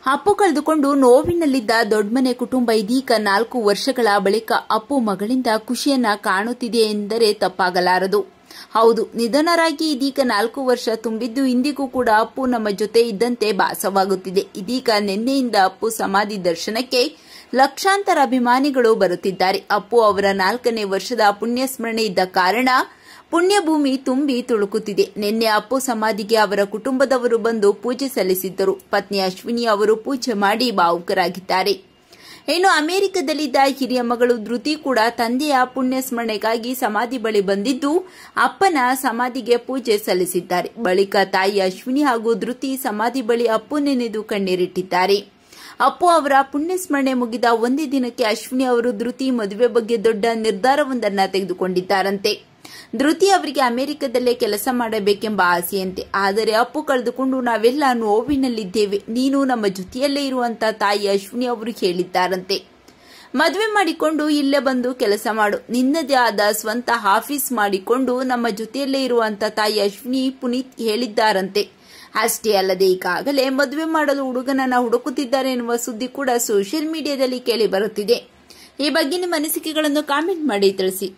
ಅಪ್ಪು ಕಳೆದುಕೊಂಡು ನೋವಿನಲ್ಲಿದ್ದ ದೊಡ್ಡಮನೆ ಕುಟುಂಬ ಇದೀಗ 4 ವರ್ಷಗಳ ಬಳಿಕ ಅಪ್ಪು ಮಗಳಿಂದ ಖುಷಿಯನ್ನ ಕಾಣುತ್ತಿದೆ ಎಂದರೆ ತಪ್ಪಾಗಲಾರದು. ಹೌದು, ನಿಧನರಾಗಿ ಇದೀಗ 4 ವರ್ಷ ತುಂಬಿದ್ದು ಇಂದಿಗೂ ಕೂಡ ಅಪ್ಪು ನಮ್ಮ ಜೊತೆ ಇದ್ದಂತೆ ಭಾಸವಾಗುತ್ತಿದೆ. ಇದೀಗ ನಿನ್ನೆಯಿಂದ ಅಪ್ಪು ಸಮಾಧಿ ದರ್ಶನಕ್ಕೆ ಲಕ್ಷಾಂತರ ಅಭಿಮಾನಿಗಳು ಬರುತ್ತಿದ್ದಾರೆ. ಅಪ್ಪು ಅವರ 4ನೇ ವರ್ಷದ ಪುಣ್ಯಸ್ಮರಣೆ ಇದ್ದ ಕಾರಣ ಪುಣ್ಯಭೂಮಿ ತುಂಬಿ ತುಳುಕುತ್ತಿದೆ. ನಿನ್ನೆ ಅಪ್ಪು ಸಮಾಧಿಗೆ ಅವರ ಕುಟುಂಬದವರು ಬಂದು ಪೂಜೆ ಸಲ್ಲಿಸಿದ್ದರು. ಪತ್ನಿ ಅಶ್ವಿನಿ ಅವರು ಪೂಜೆ ಮಾಡಿ ಭಾವುಕರಾಗಿದ್ದಾರೆ. ಇನ್ನು ಅಮೆರಿಕದಲ್ಲಿದ್ದ ಹಿರಿಯ ಮಗಳು ಧೃತಿ ಕೂಡ ತಂದೆಯ ಪುಣ್ಯಸ್ಮರಣೆಗಾಗಿ ಸಮಾಧಿ ಬಳಿ ಬಂದಿದ್ದು ಅಪ್ಪನ ಸಮಾಧಿಗೆ ಪೂಜೆ ಸಲ್ಲಿಸಿದ್ದಾರೆ. ಬಳಿಕ ತಾಯಿ ಅಶ್ವಿನಿ ಹಾಗೂ ಧೃತಿ ಸಮಾಧಿ ಬಳಿ ಅಪ್ಪು ನೆನೆದು ಕಣ್ಣೀರಿಟ್ಟಿದ್ದಾರೆ. ಅಪ್ಪು ಅವರ ಪುಣ್ಯಸ್ಮರಣೆ ಮುಗಿದ ಒಂದೇ ದಿನಕ್ಕೆ ಅಶ್ವಿನಿ ಅವರು ಧೃತಿ ಮದುವೆ ಬಗ್ಗೆ ದೊಡ್ಡ ನಿರ್ಧಾರವೊಂದನ್ನು ತೆಗೆದುಕೊಂಡಿದ್ದಾರಂತೆ. ಧೃತಿ ಅವರಿಗೆ ಅಮೆರಿಕದಲ್ಲೇ ಕೆಲಸ ಮಾಡಬೇಕೆಂಬ ಆಸೆಯಂತೆ. ಆದರೆ ಅಪ್ಪು ಕಳೆದುಕೊಂಡು ನಾವೆಲ್ಲ ನೋವಿನಲ್ಲಿದ್ದೇವೆ, ನೀನು ನಮ್ಮ ಜೊತೆಯಲ್ಲೇ ಇರುವಂತ ತಾಯಿ ಅಶ್ವಿನಿ ಅವರು ಹೇಳಿದ್ದಾರಂತೆ. ಮದುವೆ ಮಾಡಿಕೊಂಡು ಇಲ್ಲೇ ಬಂದು ಕೆಲಸ ಮಾಡು, ನಿನ್ನದೇ ಆದ ಸ್ವಂತ ಆಫೀಸ್ ಮಾಡಿಕೊಂಡು ನಮ್ಮ ಜೊತೆಯಲ್ಲೇ ಇರುವಂತ ತಾಯಿ ಅಶ್ವಿನಿ ಪುನೀತ್ ಹೇಳಿದ್ದಾರಂತೆ. ಅಷ್ಟೇ ಅಲ್ಲದೆ ಈಗಾಗಲೇ ಮದುವೆ ಮಾಡಲು ಹುಡುಗನನ್ನ ಹುಡುಕುತ್ತಿದ್ದಾರೆ ಎನ್ನುವ ಸುದ್ದಿ ಕೂಡ ಸೋಷಿಯಲ್ ಮೀಡಿಯಾದಲ್ಲಿ ಕೇಳಿ ಬರುತ್ತಿದೆ. ಈ ಬಗ್ಗೆ ನಿಮ್ಮ ಅನಿಸಿಕೆಗಳನ್ನು ಕಾಮೆಂಟ್ ಮಾಡಿ ತಿಳಿಸಿ.